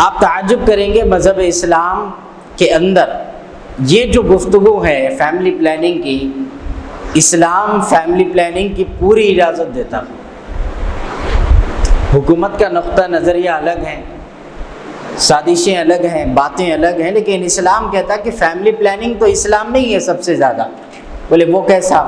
آپ تعجب کریں گے مذہب اسلام کے اندر یہ جو گفتگو ہے فیملی پلاننگ کی، اسلام فیملی پلاننگ کی پوری اجازت دیتا ہے۔ حکومت کا نقطہ نظریہ الگ ہے، سازشیں الگ ہیں، باتیں الگ ہیں، لیکن اسلام کہتا ہے کہ فیملی پلاننگ تو اسلام میں ہی ہے سب سے زیادہ۔ بولے وہ کیسا؟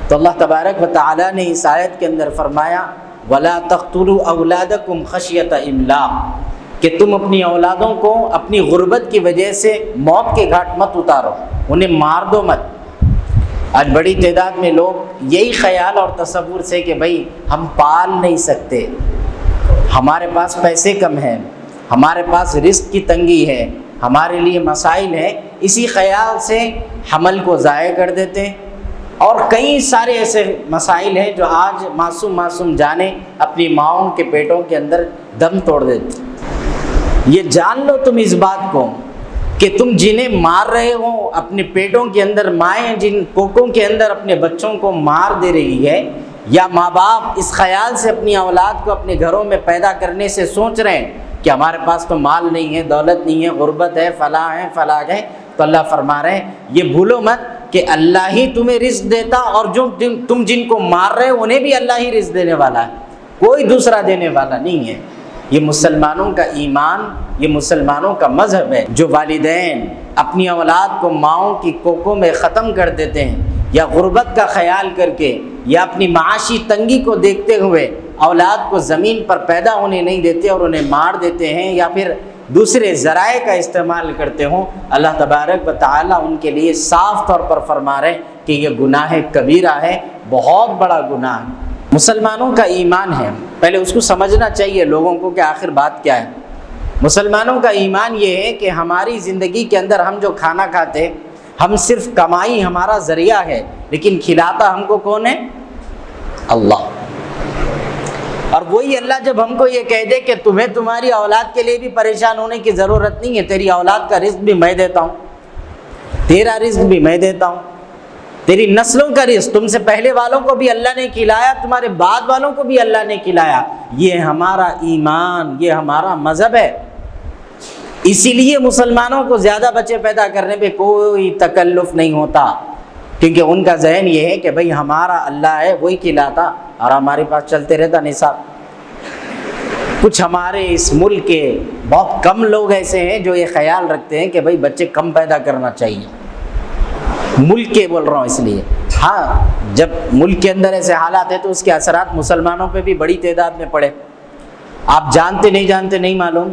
تو اللہ تبارک و تعالیٰ نے اس آیت کے اندر فرمایا وَلَا تَقْتُلُوا أَوْلَادَكُمْ خَشْيَةَ إِمْلَاقٍ، کہ تم اپنی اولادوں کو اپنی غربت کی وجہ سے موت کے گھاٹ مت اتارو، انہیں مار دو مت۔ آج بڑی تعداد میں لوگ یہی خیال اور تصور سے کہ بھائی ہم پال نہیں سکتے، ہمارے پاس پیسے کم ہیں، ہمارے پاس رزق کی تنگی ہے، ہمارے لیے مسائل ہیں، اسی خیال سے حمل کو ضائع کر دیتے ہیں۔ اور کئی سارے ایسے مسائل ہیں جو آج معصوم جانیں اپنی ماؤں کے پیٹوں کے اندر دم توڑ دیتے۔ یہ جان لو تم اس بات کو کہ تم جنہیں مار رہے ہو اپنے پیٹوں کے اندر، مائیں جن کوکوں کے اندر اپنے بچوں کو مار دے رہی ہے، یا ماں باپ اس خیال سے اپنی اولاد کو اپنے گھروں میں پیدا کرنے سے سوچ رہے ہیں کہ ہمارے پاس تو مال نہیں ہے، دولت نہیں ہے، غربت ہے، فلاں ہے، تو اللہ فرما رہے ہیں یہ بھولو مت کہ اللہ ہی تمہیں رزق دیتا، اور جو تم جن کو مار رہے ہو انہیں بھی اللہ ہی رزق دینے والا ہے، کوئی دوسرا دینے والا نہیں ہے۔ یہ مسلمانوں کا ایمان، یہ مسلمانوں کا مذہب ہے۔ جو والدین اپنی اولاد کو ماؤں کی کوکوں میں ختم کر دیتے ہیں، یا غربت کا خیال کر کے، یا اپنی معاشی تنگی کو دیکھتے ہوئے اولاد کو زمین پر پیدا ہونے نہیں دیتے اور انہیں مار دیتے ہیں، یا پھر دوسرے ذرائع کا استعمال کرتے ہوں، اللہ تبارک و تعالیٰ ان کے لیے صاف طور پر فرما رہے کہ یہ گناہ کبیرہ ہے، بہت بڑا گناہ ہے۔ مسلمانوں کا ایمان ہے، پہلے اس کو سمجھنا چاہیے لوگوں کو کہ آخر بات کیا ہے۔ مسلمانوں کا ایمان یہ ہے کہ ہماری زندگی کے اندر ہم جو کھانا کھاتے، ہم صرف کمائی ہمارا ذریعہ ہے، لیکن کھلاتا ہم کو کون ہے؟ اللہ۔ اور وہی اللہ جب ہم کو یہ کہہ دے کہ تمہیں تمہاری اولاد کے لیے بھی پریشان ہونے کی ضرورت نہیں ہے، تیری اولاد کا رزق بھی میں دیتا ہوں، تیرا رزق بھی میں دیتا ہوں، تیری نسلوں کا رزق، تم سے پہلے والوں کو بھی اللہ نے کھلایا، تمہارے بعد والوں کو بھی اللہ نے کھلایا، یہ ہمارا ایمان، یہ ہمارا مذہب ہے۔ اسی لیے مسلمانوں کو زیادہ بچے پیدا کرنے پہ کوئی تکلف نہیں ہوتا، کیونکہ ان کا ذہن یہ ہے کہ بھئی ہمارا اللہ ہے، وہی کھلاتا اور ہمارے پاس چلتے رہتا نصاب۔ کچھ ہمارے اس ملک کے بہت کم لوگ ایسے ہیں جو یہ خیال رکھتے ہیں کہ بھئی بچے کم پیدا کرنا چاہیے، ملک کے بول رہا ہوں اس لیے۔ ہاں، جب ملک کے اندر ایسے حالات ہیں تو اس کے اثرات مسلمانوں پہ بھی بڑی تعداد میں پڑے۔ آپ جانتے نہیں معلوم،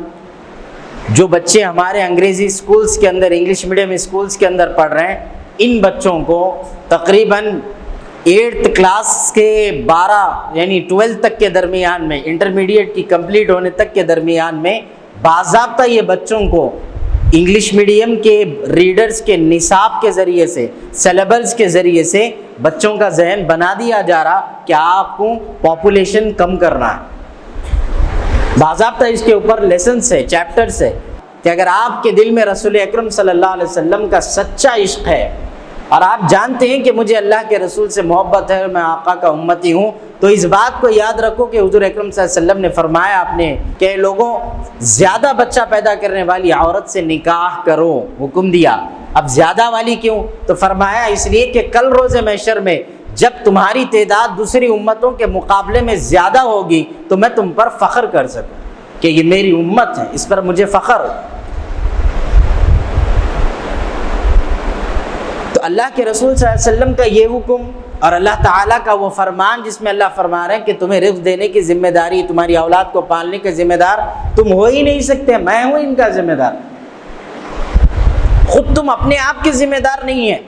جو بچے ہمارے انگریزی سکولز کے اندر، انگلش میڈیم سکولز کے اندر پڑھ رہے ہیں، ان بچوں کو تقریباً 8th کلاس کے 12 یعنی 12 تک کے درمیان میں، انٹرمیڈیٹ کی کمپلیٹ ہونے تک کے درمیان میں باضابطہ یہ بچوں کو انگلش میڈیم کے ریڈرز کے نصاب کے ذریعے سے، سلیبس کے ذریعے سے بچوں کا ذہن بنا دیا جا رہا کہ آپ کو پاپولیشن کم کرنا ہے۔ باضابطہ اس کے اوپر لیسنس ہے، چیپٹرز ہے کہ اگر آپ کے دل میں رسول اکرم صلی اللہ علیہ وسلم کا سچا عشق ہے اور آپ جانتے ہیں کہ مجھے اللہ کے رسول سے محبت ہے اور میں آقا کا امتی ہوں، تو اس بات کو یاد رکھو کہ حضور اکرم صلی اللہ علیہ وسلم نے فرمایا آپ نے کہ لوگوں زیادہ بچہ پیدا کرنے والی عورت سے نکاح کرو، حکم دیا۔ اب زیادہ والی کیوں؟ تو فرمایا اس لیے کہ کل روز محشر میں جب تمہاری تعداد دوسری امتوں کے مقابلے میں زیادہ ہوگی تو میں تم پر فخر کر سکوں کہ یہ میری امت ہے، اس پر مجھے فخر ہو۔ تو اللہ کے رسول صلی اللہ علیہ وسلم کا یہ حکم اور اللہ تعالیٰ کا وہ فرمان جس میں اللہ فرما رہے ہیں کہ تمہیں رزق دینے کی ذمہ داری، تمہاری اولاد کو پالنے کے ذمہ دار تم ہو ہی نہیں سکتے، میں ہوں ان کا ذمہ دار۔ خود تم اپنے آپ کے ذمہ دار نہیں ہیں،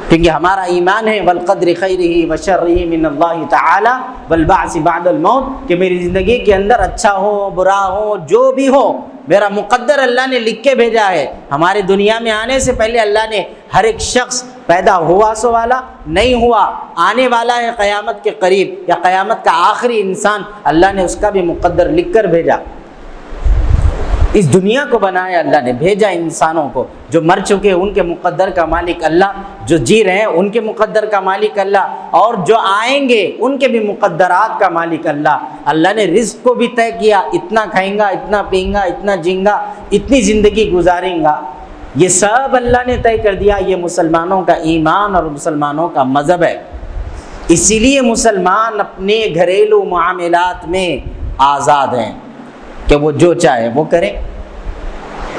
کیونکہ ہمارا ایمان ہے والقدر خیرہ وشرہ من اللہ تعالی والبعث بعد الموت، کہ میری زندگی کے اندر اچھا ہو برا ہو جو بھی ہو میرا مقدر اللہ نے لکھ کے بھیجا ہے۔ ہمارے دنیا میں آنے سے پہلے اللہ نے ہر ایک شخص پیدا ہوا سو والا نہیں ہوا، آنے والا ہے قیامت کے قریب یا قیامت کا آخری انسان، اللہ نے اس کا بھی مقدر لکھ کر بھیجا۔ اس دنیا کو بنایا اللہ نے، بھیجا انسانوں کو، جو مر چکے ان کے مقدر کا مالک اللہ، جو جی رہے ہیں ان کے مقدر کا مالک اللہ، اور جو آئیں گے ان کے بھی مقدرات کا مالک اللہ۔ اللہ نے رزق کو بھی طے کیا، اتنا کھائیں گا، اتنا پئیں گا، اتنا جئیں گا، اتنی زندگی گزاریں گا، یہ سب اللہ نے طے کر دیا۔ یہ مسلمانوں کا ایمان اور مسلمانوں کا مذہب ہے۔ اسی لیے مسلمان اپنے گھریلو معاملات میں آزاد ہیں کہ وہ جو چاہے وہ کریں،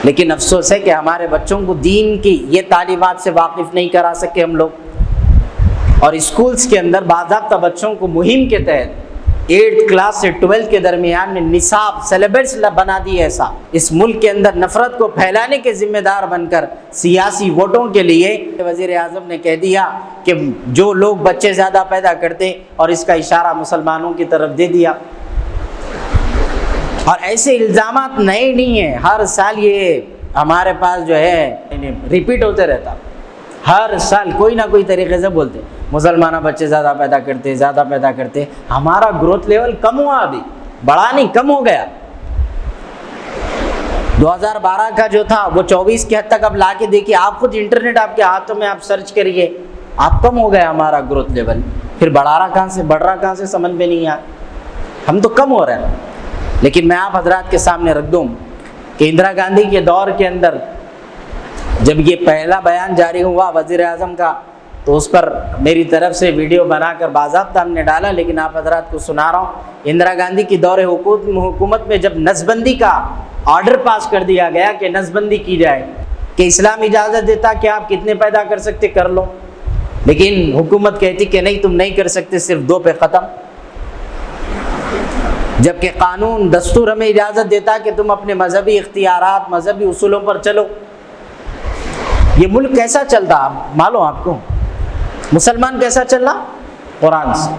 لیکن افسوس ہے کہ ہمارے بچوں کو دین کی یہ تعلیمات سے واقف نہیں کرا سکے ہم لوگ۔ اور اسکولز کے اندر باضابطہ بچوں کو مہم کے تحت 8th کلاس سے 12th کے درمیان میں نصاب سلیبس بنا دی ایسا، اس ملک کے اندر نفرت کو پھیلانے کے ذمہ دار بن کر سیاسی ووٹوں کے لیے وزیر اعظم نے کہہ دیا کہ جو لوگ بچے زیادہ پیدا کرتے، اور اس کا اشارہ مسلمانوں کی طرف دے دیا۔ اور ایسے الزامات نئے نہیں ہیں، ہر سال یہ ہمارے پاس جو ہے ریپیٹ ہوتے رہتا، ہر سال کوئی نہ کوئی طریقے سے بولتے مسلمانہ بچے زیادہ پیدا کرتے، زیادہ پیدا کرتے۔ ہمارا گروتھ لیول کم ہوا، ابھی بڑا نہیں، کم ہو گیا۔ 2012 کا جو تھا وہ 24 کی حد تک اب لا کے دیکھیے، آپ خود انٹرنیٹ آپ کے ہاتھوں میں، آپ سرچ کریے، آپ کم ہو گیا ہمارا گروتھ لیول۔ پھر بڑھ رہا کہاں سے سمجھ میں نہیں آیا، ہم تو کم ہو رہے ہیں۔ لیکن میں آپ حضرات کے سامنے رکھ دوں کہ اندرا گاندھی کے دور کے اندر جب یہ پہلا بیان جاری ہوا وزیر اعظم کا، تو اس پر میری طرف سے ویڈیو بنا کر باضابطہ ہم نے ڈالا، لیکن آپ حضرات کو سنا رہا ہوں۔ اندرا گاندھی کی دور حکومت میں جب نسبندی کا آرڈر پاس کر دیا گیا کہ نسبندی کی جائے، کہ اسلام اجازت دیتا کہ آپ کتنے پیدا کر سکتے کر لو، لیکن حکومت کہتی کہ نہیں، تم نہیں کر سکتے، صرف 2 پہ ختم۔ جبکہ قانون دستور ہمیں اجازت دیتا کہ تم اپنے مذہبی اختیارات، مذہبی اصولوں پر چلو۔ یہ ملک کیسا چلتا معلوم آپ کو؟ مسلمان کیسا چل رہا؟ قرآن سے۔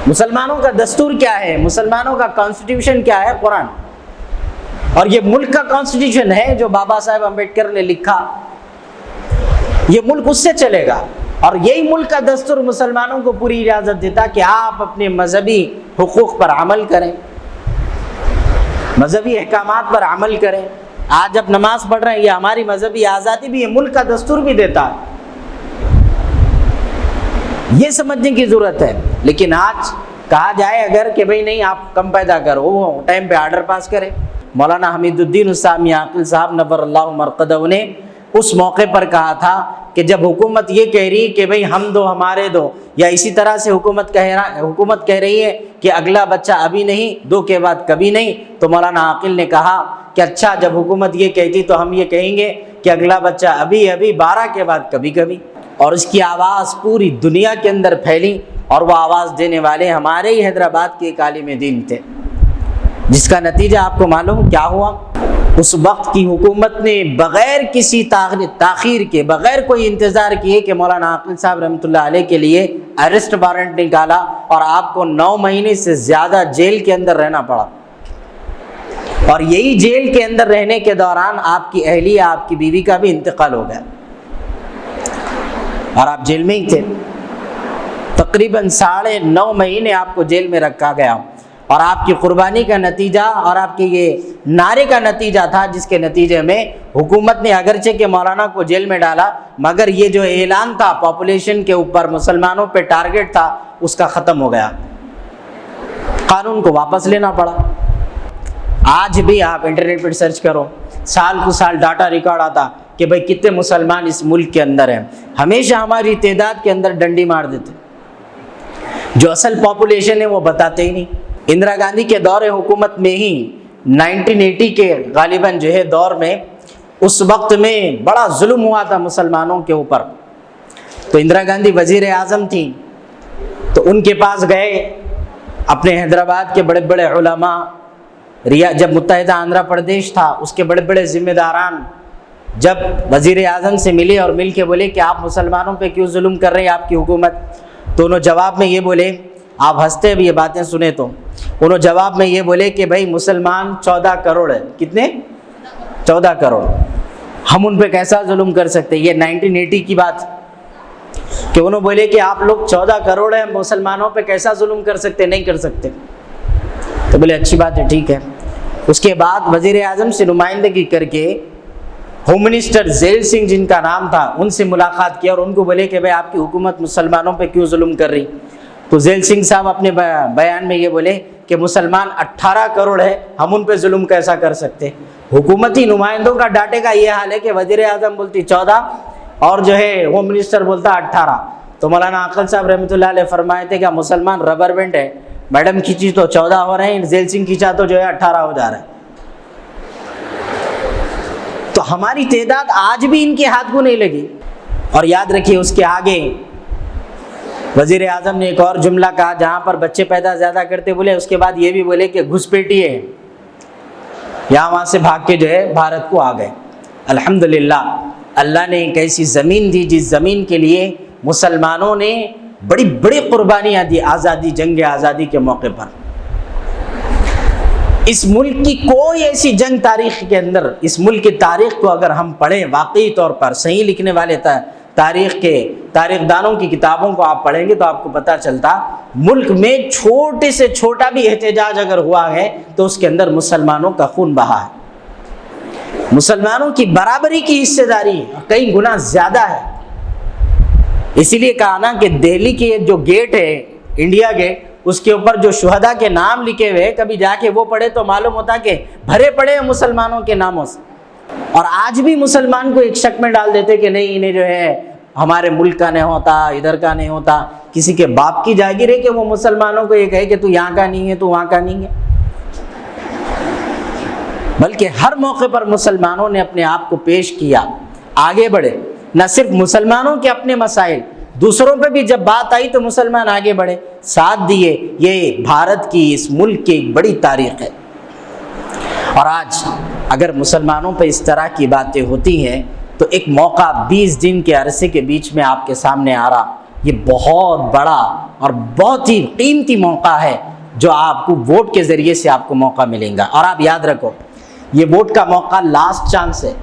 مسلمانوں کا دستور کیا ہے؟ مسلمانوں کا کانسٹیٹیوشن کیا ہے؟ قرآن۔ اور یہ ملک کا کانسٹیٹیوشن ہے جو بابا صاحب امبیڈکر نے لکھا، یہ ملک اس سے چلے گا۔ اور یہی ملک کا دستور مسلمانوں کو پوری اجازت دیتا کہ آپ اپنے مذہبی حقوق پر عمل کریں، مذہبی احکامات پر عمل کریں۔ آج جب نماز پڑھ رہے ہیں، یہ ہماری مذہبی آزادی بھی، یہ ملک کا دستور بھی دیتا ہے، یہ سمجھنے کی ضرورت ہے۔ لیکن آج کہا جائے اگر کہ بھئی نہیں، آپ کم پیدا کرو، وہ ٹائم پہ آرڈر پاس کرے۔ مولانا حمید الدین السامی عاقل صاحب نور اللہ مرقدہ نے اس موقع پر کہا تھا کہ جب حکومت یہ کہہ رہی کہ بھئی ہم دو ہمارے دو، یا اسی طرح سے حکومت کہہ رہی ہے کہ اگلا بچہ ابھی نہیں، 2 کے بعد کبھی نہیں، تو مولانا عاقل نے کہا کہ اچھا، جب حکومت یہ کہتی تو ہم یہ کہیں گے کہ اگلا بچہ ابھی 12 کے بعد کبھی کبھی۔ اور اس کی آواز پوری دنیا کے اندر پھیلی، اور وہ آواز دینے والے ہمارے ہی حیدرآباد کے ایک عالم دین تھے، جس کا نتیجہ آپ کو معلوم کیا ہوا؟ اس وقت کی حکومت نے بغیر کسی تاخیر کے، بغیر کوئی انتظار کیے کہ مولانا عاقل صاحب رحمۃ اللہ علیہ کے لیے اریسٹ وارنٹ نکالا، اور آپ کو 9 مہینے سے زیادہ جیل کے اندر رہنا پڑا۔ اور یہی جیل کے اندر رہنے کے دوران آپ کی اہلیہ، آپ کی بیوی کا بھی انتقال ہو گیا، اور آپ جیل میں ہی تھے۔ تقریباً 9.5 مہینے آپ کو جیل میں رکھا گیا، اور آپ کی قربانی کا نتیجہ اور آپ کے یہ نعرے کا نتیجہ تھا، جس کے نتیجے میں حکومت نے اگرچہ کہ مولانا کو جیل میں ڈالا، مگر یہ جو اعلان تھا پاپولیشن کے اوپر، مسلمانوں پہ ٹارگٹ تھا، اس کا ختم ہو گیا، قانون کو واپس لینا پڑا۔ آج بھی آپ انٹرنیٹ پر سرچ کرو، سال کو سال ڈاٹا ریکارڈ آتا کہ بھئی کتنے مسلمان اس ملک کے اندر ہیں۔ ہمیشہ ہماری تعداد کے اندر ڈنڈی مار دیتے، جو اصل پاپولیشن ہے وہ بتاتے ہی نہیں۔ اندرا گاندھی کے دور حکومت میں ہی 1980 کے غالباً جو ہے دور میں، اس وقت میں بڑا ظلم ہوا تھا مسلمانوں کے اوپر۔ تو اندرا گاندھی وزیر اعظم تھیں، تو ان کے پاس گئے اپنے حیدرآباد کے بڑے بڑے علماء، جب متحدہ آندھرا پردیش تھا اس کے بڑے بڑے ذمہ داران جب وزیر اعظم سے ملے اور مل کے بولے کہ آپ مسلمانوں پہ کیوں ظلم کر رہے ہیں آپ کی حکومت، تو انہوں جواب میں یہ بولے، آپ ہنستے بھی یہ باتیں سنیں تو، انہوں جواب میں یہ بولے کہ بھائی مسلمان 14 کروڑ ہے۔ کتنے؟ 14 کروڑ، ہم ان پہ کیسا ظلم کر سکتے؟ یہ 1980 کی بات کہ انہوں بولے کہ آپ لوگ 14 کروڑ ہیں، مسلمانوں پہ کیسا ظلم کر سکتے؟ نہیں کر سکتے۔ تو بولے اچھی بات ہے، ٹھیک ہے، اس کے بعد وزیر اعظم سے نمائندگی کر کے ہوم منسٹر ذیل سنگھ جن کا نام تھا ان سے ملاقات کیا اور ان کو بولے کہ بھائی آپ کی حکومت مسلمانوں پہ کیوں ظلم کر رہی؟ تو ذیل سنگھ صاحب اپنے بیان میں یہ بولے کہ مسلمان 18 کروڑ ہے، ہم ان پہ ظلم کیسا کر سکتے؟ حکومتی نمائندوں کا ڈاٹے کا یہ حال ہے کہ وزیر اعظم بولتی 14 اور جو ہے ہوم منسٹر بولتا 18۔ تو مولانا عقل صاحب رحمۃ اللہ علیہ فرمائے تھے کہ مسلمان ربر بینڈ ہے، میڈم کھینچی تو 14 ہو رہے ہیں، ذیل سنگھ کھینچا تو جو ہے 18 ہو جا رہا ہے۔ تو ہماری تعداد آج بھی ان کے ہاتھ کو نہیں لگی۔ اور یاد رکھیے اس کے آگے وزیر اعظم نے ایک اور جملہ کہا جہاں پر بچے پیدا زیادہ کرتے بولے، اس کے بعد یہ بھی بولے کہ گھسپیٹی ہے، یہاں وہاں سے بھاگ کے جو ہے بھارت کو آ گئے۔ الحمدللہ اللہ نے ایک ایسی زمین دی جس زمین کے لیے مسلمانوں نے بڑی بڑی قربانیاں دی آزادی، جنگ آزادی کے موقع پر۔ اس ملک کی کوئی ایسی جنگ تاریخ کے اندر، اس ملک کی تاریخ کو اگر ہم پڑھیں واقعی طور پر، صحیح لکھنے والے تاریخ دانوں کی کتابوں کو آپ پڑھیں گے تو آپ کو پتہ چلتا ملک میں چھوٹے سے چھوٹا بھی احتجاج اگر ہوا ہے تو اس کے اندر مسلمانوں کا خون بہا ہے، مسلمانوں کی برابری کی حصہ داری ہے، کئی گنا زیادہ ہے۔ اسی لیے کہا نا کہ دہلی کے جو گیٹ ہے انڈیا گیٹ، اس کے اوپر جو شہداء کے نام لکھے ہوئے، کبھی جا کے وہ پڑھے تو معلوم ہوتا کہ بھرے پڑے ہیں مسلمانوں کے ناموں سے۔ اور آج بھی مسلمان کو ایک شک میں ڈال دیتے کہ نہیں انہیں جو ہے ہمارے ملک کا نہیں ہوتا، ادھر کا نہیں ہوتا، کسی کے باپ کی جاگیر ہے کہ وہ مسلمانوں کو یہ کہے کہ تو یہاں کا نہیں ہے، تو وہاں کا نہیں ہے۔ بلکہ ہر موقع پر مسلمانوں نے اپنے آپ کو پیش کیا، آگے بڑھے، نہ صرف مسلمانوں کے اپنے مسائل، دوسروں پہ بھی جب بات آئی تو مسلمان آگے بڑھے، ساتھ دیے۔ یہ بھارت کی، اس ملک کی ایک بڑی تاریخ ہے۔ اور آج اگر مسلمانوں پہ اس طرح کی باتیں ہوتی ہیں تو ایک موقع 20 دن کے عرصے کے بیچ میں آپ کے سامنے آ رہا، یہ بہت بڑا اور بہت ہی قیمتی موقع ہے جو آپ کو ووٹ کے ذریعے سے آپ کو موقع ملے گا۔ اور آپ یاد رکھو یہ ووٹ کا موقع لاسٹ چانس ہے،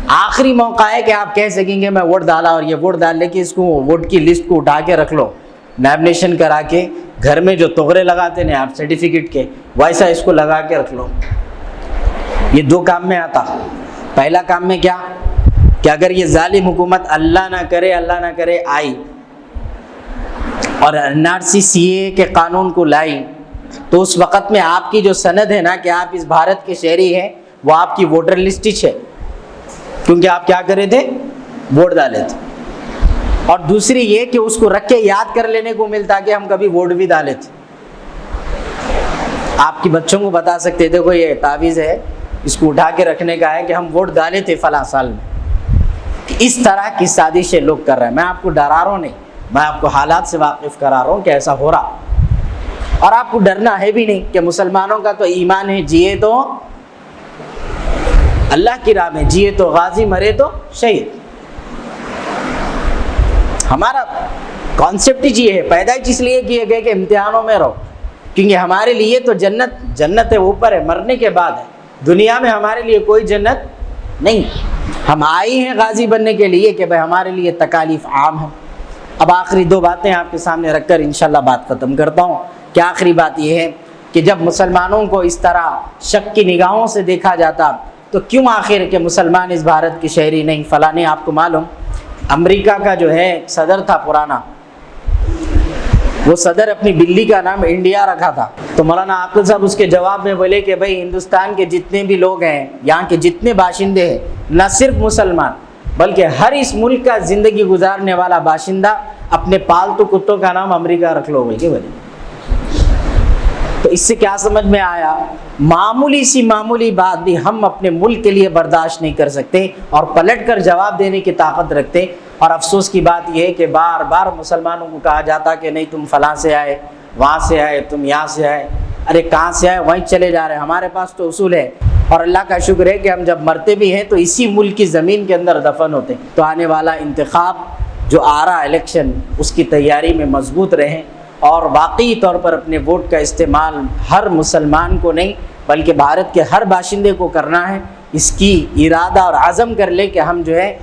آخری موقع ہے کہ آپ کہہ سکیں گے میں ووٹ ڈالا، اور یہ ووٹ ڈالنے کی اس کو ووٹ کی لسٹ کو اٹھا کے رکھ لو، نامنیشن کرا کے گھر میں جو تغرے لگاتے ہیں آپ سرٹیفکیٹ کے، ویسا اس کو لگا کے رکھ لو۔ یہ 2 کام میں آتا۔ پہلا کام میں کیا کہ اگر یہ ظالم حکومت اللہ نہ کرے آئی اور NRC CAA کے قانون کو لائی تو اس وقت میں آپ کی جو سند ہے نا کہ آپ اس بھارت کے شہری ہیں، وہ آپ کی ووٹر لسٹ ہی ہے، کیونکہ آپ کیا کرے تھے؟ ووٹ ڈالے تھے۔ اور دوسری یہ کہ اس کو رکھ کے یاد کر لینے کو ملتا کہ ہم کبھی ووٹ بھی ڈالے تھے۔ آپ کے بچوں کو بتا سکتے تھے کوئی یہ تعویذ ہے، اس کو اٹھا کے رکھنے کا ہے کہ ہم ووٹ ڈالے تھے فلاں سال میں۔ اس طرح کی سازشیں لوگ کر رہے ہیں۔ میں آپ کو ڈرا رہا ہوں نہیں، میں آپ کو حالات سے واقف کرا رہا ہوں کہ ایسا ہو رہا، اور آپ کو ڈرنا ہے بھی نہیں کہ مسلمانوں کا تو ایمان ہے، جیے تو اللہ کی راہ میں، جیے تو غازی، مرے تو شہید۔ ہمارا کانسیپٹ ہی یہ ہے، پیدائش اس لیے کیے گئے کہ امتحانوں میں رہو، کیونکہ ہمارے لیے تو جنت ہے اوپر ہے، مرنے کے بعد ہے، دنیا میں ہمارے لیے کوئی جنت نہیں۔ ہم آئے ہیں غازی بننے کے لیے کہ بھائی ہمارے لیے تکالیف عام ہیں۔ اب آخری 2 باتیں آپ کے سامنے رکھ کر انشاءاللہ بات ختم کرتا ہوں کہ آخری بات یہ ہے کہ جب مسلمانوں کو اس طرح شک کی نگاہوں سے دیکھا جاتا تو کیوں آخر کہ مسلمان اس بھارت کے شہری نہیں فلاں نہیں؟ آپ کو معلوم امریکہ کا جو ہے صدر تھا پرانا، وہ صدر اپنی بلی کا نام انڈیا رکھا تھا۔ تو مولانا عاقل صاحب اس کے جواب میں بولے کہ بھائی ہندوستان کے جتنے بھی لوگ ہیں، یہاں کے جتنے باشندے ہیں، نہ صرف مسلمان بلکہ ہر اس ملک کا زندگی گزارنے والا باشندہ، اپنے پالتو کتوں کا نام امریکہ رکھ لو بلکہ بولے۔ تو اس سے کیا سمجھ میں آیا؟ معمولی بات بھی ہم اپنے ملک کے لیے برداشت نہیں کر سکتے اور پلٹ کر جواب دینے کی طاقت رکھتے۔ اور افسوس کی بات یہ ہے کہ بار بار مسلمانوں کو کہا جاتا کہ نہیں تم فلاں سے آئے، وہاں سے آئے، تم یہاں سے آئے، ارے کہاں سے آئے وہیں چلے جا رہے ہیں۔ ہمارے پاس تو اصول ہے، اور اللہ کا شکر ہے کہ ہم جب مرتے بھی ہیں تو اسی ملک کی زمین کے اندر دفن ہوتے ہیں۔ تو آنے والا انتخاب جو آ رہا الیکشن، اس کی تیاری میں مضبوط رہیں اور واقعی طور پر اپنے ووٹ کا استعمال ہر مسلمان کو نہیں بلکہ بھارت کے ہر باشندے کو کرنا ہے۔ اس کی ارادہ اور عزم کر لے کہ ہم جو ہے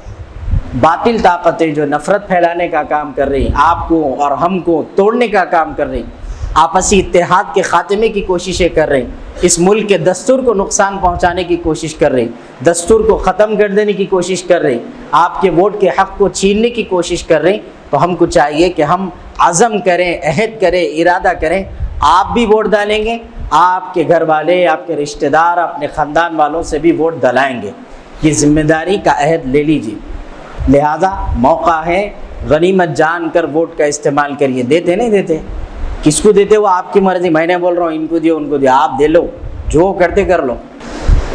باطل طاقتیں جو نفرت پھیلانے کا کام کر رہی ہیں، آپ کو اور ہم کو توڑنے کا کام کر رہی ہیں، آپسی اتحاد کے خاتمے کی کوششیں کر رہے ہیں، اس ملک کے دستور کو نقصان پہنچانے کی کوشش کر رہے ہیں، دستور کو ختم کر دینے کی کوشش کر رہے ہیں، آپ کے ووٹ کے حق کو چھیننے کی کوشش کر رہے ہیں، تو ہم کو چاہیے کہ ہم عزم کریں، عہد کریں، ارادہ کریں، آپ بھی ووٹ ڈالیں گے، آپ کے گھر والے، آپ کے رشتہ دار، اپنے خاندان والوں سے بھی ووٹ ڈلائیں گے۔ یہ ذمہ داری کا عہد لے لیجیے۔ لہذا موقع ہے، غنیمت جان کر ووٹ کا استعمال کریے۔ دیتے نہیں دیتے، کس کو دیتے وہ آپ کی مرضی، میں نے بول رہا ہوں ان کو دیو ان کو دیو، آپ دے لو، جو کرتے کر لو،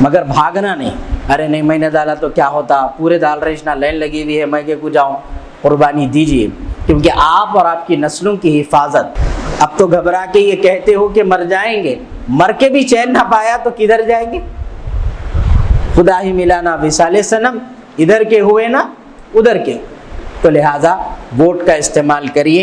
مگر بھاگنا نہیں۔ ارے نہیں میں نے ڈالا تو کیا ہوتا، پورے ڈال رہے اتنا لائن لگی ہوئی ہے، میں کہ کو جاؤں۔ قربانی دیجیے، کیونکہ آپ اور آپ کی نسلوں کی حفاظت۔ اب تو گھبرا کے یہ کہتے ہو کہ مر جائیں گے، مر کے بھی چین نہ پایا تو کدھر جائیں گے؟ خدا ہی ملانا وصال صنم، ادھر کے ہوئے نا ادھر کے۔ تو لہٰذا ووٹ کا استعمال کریے۔